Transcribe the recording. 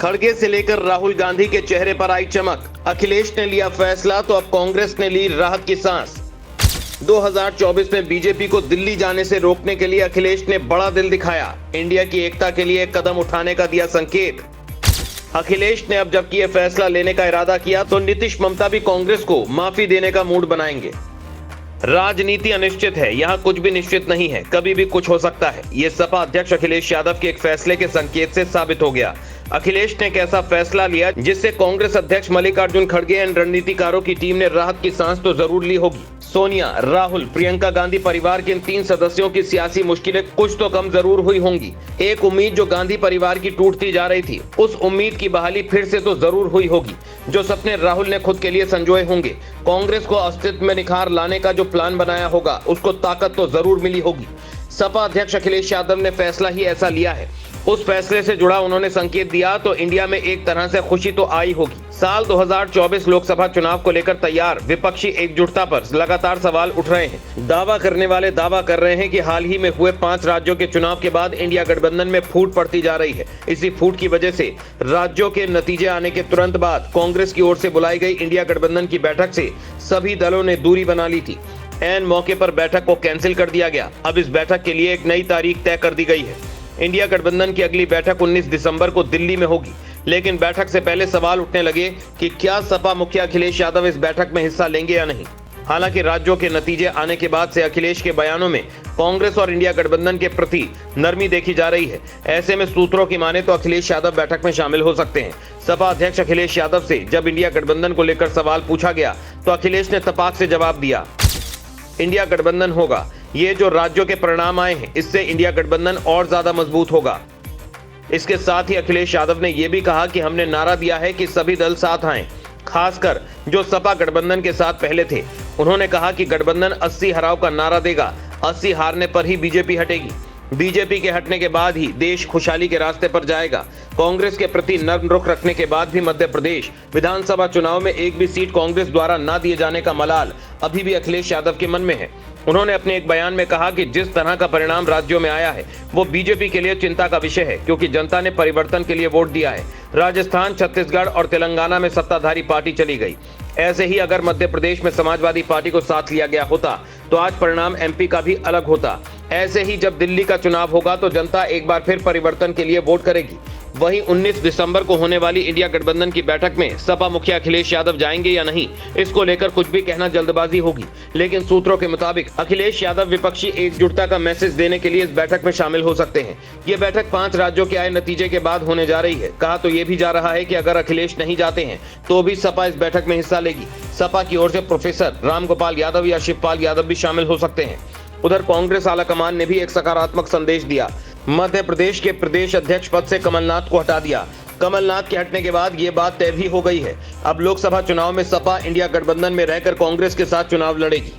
खड़गे से लेकर राहुल गांधी के चेहरे पर आई चमक। अखिलेश ने लिया फैसला तो अब कांग्रेस ने ली राहत की सांस। 2024 में बीजेपी को दिल्ली जाने से रोकने के लिए अखिलेश ने बड़ा दिल दिखाया। इंडिया की एकता के लिए एक कदम उठाने का दिया संकेत। अखिलेश ने अब जबकि यह फैसला लेने का इरादा किया तो नीतीश ममता भी कांग्रेस को माफी देने का मूड बनाएंगे। राजनीति अनिश्चित है, यहाँ कुछ भी निश्चित नहीं है, कभी भी कुछ हो सकता है। ये सपा अध्यक्ष अखिलेश यादव के एक फैसले के संकेत से साबित हो गया। अखिलेश ने एक ऐसा फैसला लिया जिससे कांग्रेस अध्यक्ष मल्लिकार्जुन खड़गे एंड रणनीतिकारों की टीम ने राहत की सांस तो जरूर ली होगी। सोनिया, राहुल, प्रियंका गांधी परिवार के इन 3 सदस्यों की सियासी मुश्किलें कुछ तो कम जरूर हुई होंगी। एक उम्मीद जो गांधी परिवार की टूटती जा रही थी, उस उम्मीद की बहाली फिर से तो जरूर हुई होगी। जो सपने राहुल ने खुद के लिए संजोए होंगे, कांग्रेस को अस्तित्व में निखार लाने का जो प्लान बनाया होगा, उसको ताकत तो जरूर मिली होगी। सपा अध्यक्ष अखिलेश यादव ने फैसला ही ऐसा लिया है। उस फैसले से जुड़ा उन्होंने संकेत दिया तो इंडिया में एक तरह से खुशी तो आई होगी। साल 2024 लोकसभा चुनाव को लेकर तैयार विपक्षी एकजुटता पर लगातार सवाल उठ रहे हैं। दावा करने वाले दावा कर रहे हैं कि हाल ही में हुए 5 राज्यों के चुनाव के बाद इंडिया गठबंधन में फूट पड़ती जा रही है। इसी फूट की वजह से राज्यों के नतीजे आने के तुरंत बाद कांग्रेस की ओर से बुलाई गई इंडिया गठबंधन की बैठक से सभी दलों ने दूरी बना ली थी। ऐन मौके पर बैठक को कैंसिल कर दिया गया। अब इस बैठक के लिए एक नई तारीख तय कर दी गई है। इंडिया गठबंधन की अगली बैठक 19 दिसंबर को दिल्ली में होगी। लेकिन बैठक से पहले सवाल उठने लगे कि क्या सपा मुखिया अखिलेश यादव इस बैठक में हिस्सा लेंगे या नहीं। हालांकि राज्यों के नतीजे आने के बाद से अखिलेश के बयानों में कांग्रेस और इंडिया गठबंधन के प्रति नरमी देखी जा रही है। ऐसे में सूत्रों की माने तो अखिलेश यादव बैठक में शामिल हो सकते हैं। सपा अध्यक्ष अखिलेश यादव से जब इंडिया गठबंधन को लेकर सवाल पूछा गया तो अखिलेश ने तपाक से जवाब दिया, इंडिया गठबंधन होगा। ये जो राज्यों के परिणाम आए हैं, इससे इंडिया गठबंधन और ज्यादा मजबूत होगा। इसके साथ ही अखिलेश यादव ने यह भी कहा कि हमने नारा दिया है कि सभी दल साथ आएं, खासकर जो सपा गठबंधन के साथ पहले थे। उन्होंने कहा कि गठबंधन 80 हराव का नारा देगा, 80 हारने पर ही बीजेपी हटेगी। बीजेपी के हटने के बाद ही देश खुशहाली के रास्ते पर जाएगा। कांग्रेस के प्रति नर्म रुख रखने के बाद भी मध्य प्रदेश विधानसभा चुनाव में एक भी सीट कांग्रेस द्वारा न दिए जाने का मलाल अभी भी अखिलेश यादव के मन में है। उन्होंने अपने एक बयान में कहा कि जिस तरह का परिणाम राज्यों में आया है वो बीजेपी के लिए चिंता का विषय है, क्योंकि जनता ने परिवर्तन के लिए वोट दिया है। राजस्थान, छत्तीसगढ़ और तेलंगाना में सत्ताधारी पार्टी चली गई। ऐसे ही अगर मध्य प्रदेश में समाजवादी पार्टी को साथ लिया गया होता तो आज परिणाम एमपी का भी अलग होता। ऐसे ही जब दिल्ली का चुनाव होगा तो जनता एक बार फिर परिवर्तन के लिए वोट करेगी। वहीं 19 दिसंबर को होने वाली इंडिया गठबंधन की बैठक में सपा मुखिया अखिलेश यादव जाएंगे या नहीं, इसको लेकर कुछ भी कहना जल्दबाजी होगी। लेकिन सूत्रों के मुताबिक अखिलेश यादव विपक्षी एकजुटता का मैसेज देने के लिए इस बैठक में शामिल हो सकते हैं। ये बैठक 5 राज्यों के आए नतीजे के बाद होने जा रही है। कहा तो ये भी जा रहा है कि अगर अखिलेश नहीं जाते हैं तो भी सपा इस बैठक में हिस्सा लेगी। सपा की ओर से प्रोफेसर रामगोपाल यादव या शिवपाल यादव भी शामिल हो सकते हैं। उधर कांग्रेस आलाकमान ने भी एक सकारात्मक संदेश दिया। मध्य प्रदेश के प्रदेश अध्यक्ष पद से कमलनाथ को हटा दिया। कमलनाथ के हटने के बाद ये बात तय भी हो गई है। अब लोकसभा चुनाव में सपा इंडिया गठबंधन में रहकर कांग्रेस के साथ चुनाव लड़ेगी।